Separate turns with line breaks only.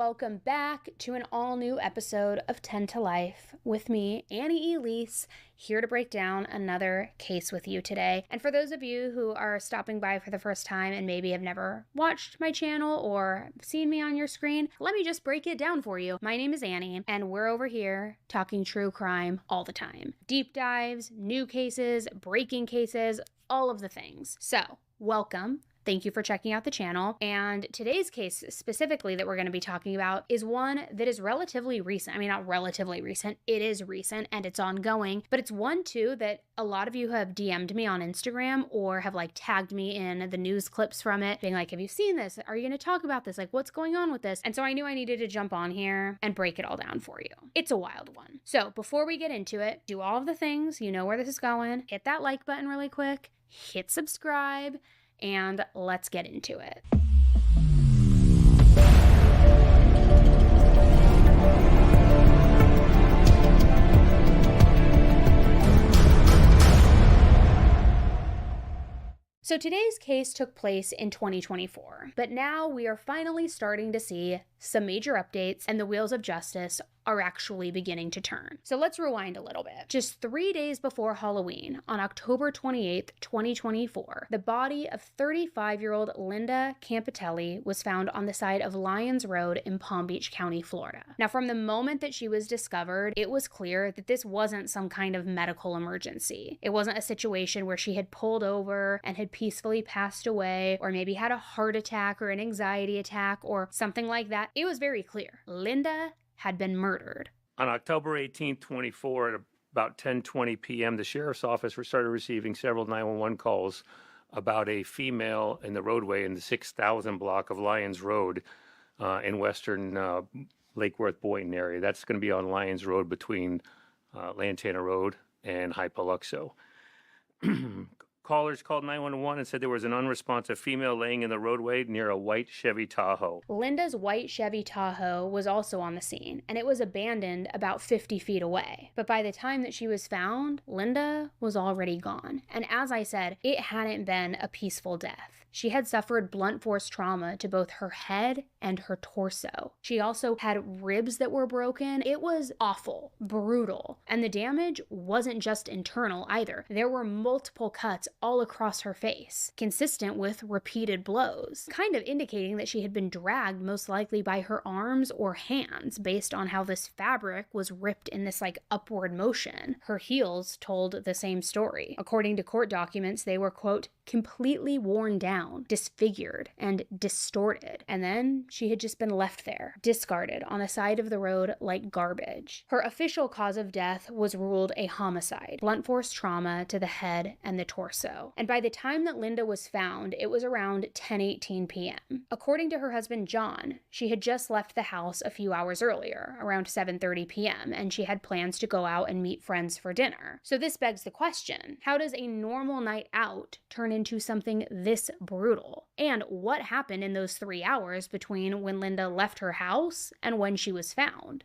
Welcome back to an all-new episode of 10 to Life with me, Annie Elise, here to break down another case with you today. And for those of you who are stopping by for the first time and maybe have never watched my channel or seen me on your screen, let me just break it down for you. My name is Annie, and we're over here talking true crime all the time. Deep dives, new cases, breaking cases, all of the things. So, welcome. Thank you for checking out the channel. And today's case specifically that we're going to be talking about is one that is relatively recent. I mean, not relatively recent. It is recent and it's ongoing, but it's one too that a lot of you have DM'd me on Instagram or have tagged me in the news clips from it, being like, have you seen this? Are you going to talk about this? What's going on with this? And so I knew I needed to jump on here and break it all down for you. It's a wild one. So before we get into it, do all of the things. You know where this is going. Hit that like button really quick. Hit subscribe. And let's get into it. So today's case took place in 2024, but now we are finally starting to see some major updates and the wheels of justice are actually beginning to turn. So let's rewind a little bit. Just 3 days before Halloween, on October 28th, 2024, the body of 35-year-old Linda Campitelli was found on the side of Lyons Road in Palm Beach County, Florida. Now, from the moment that she was discovered, it was clear that this wasn't some kind of medical emergency. It wasn't a situation where she had pulled over and had peacefully passed away, or maybe had a heart attack or an anxiety attack or something like that. It was very clear. Linda had been murdered.
On October 18, 24, at about 10:20 p.m., the sheriff's office started receiving several 911 calls about a female in the roadway in the 6,000 block of Lyons Road in western Lake Worth Boynton area. That's going to be on Lyons Road between Lantana Road and High Paluxo. Callers called 911 and said there was an unresponsive female laying in the roadway near a white Chevy Tahoe.
Linda's white Chevy Tahoe was also on the scene, and it was abandoned about 50 feet away. But by the time that she was found, Linda was already gone. And as I said, it hadn't been a peaceful death. She had suffered blunt force trauma to both her head and her torso. She also had ribs that were broken. It was awful, brutal. And the damage wasn't just internal either. There were multiple cuts all across her face, consistent with repeated blows, kind of indicating that she had been dragged most likely by her arms or hands based on how this fabric was ripped in this upward motion. Her heels told the same story. According to court documents, they were, quote, completely worn down, disfigured, and distorted. And then she had just been left there, discarded on the side of the road like garbage. Her official cause of death was ruled a homicide, blunt force trauma to the head and the torso. And by the time that Linda was found, it was around 10:18 p.m. According to her husband, John, she had just left the house a few hours earlier, around 7:30 p.m., and she had plans to go out and meet friends for dinner. So this begs the question, how does a normal night out turn into something this brutal? And what happened in those 3 hours between when Linda left her house and when she was found?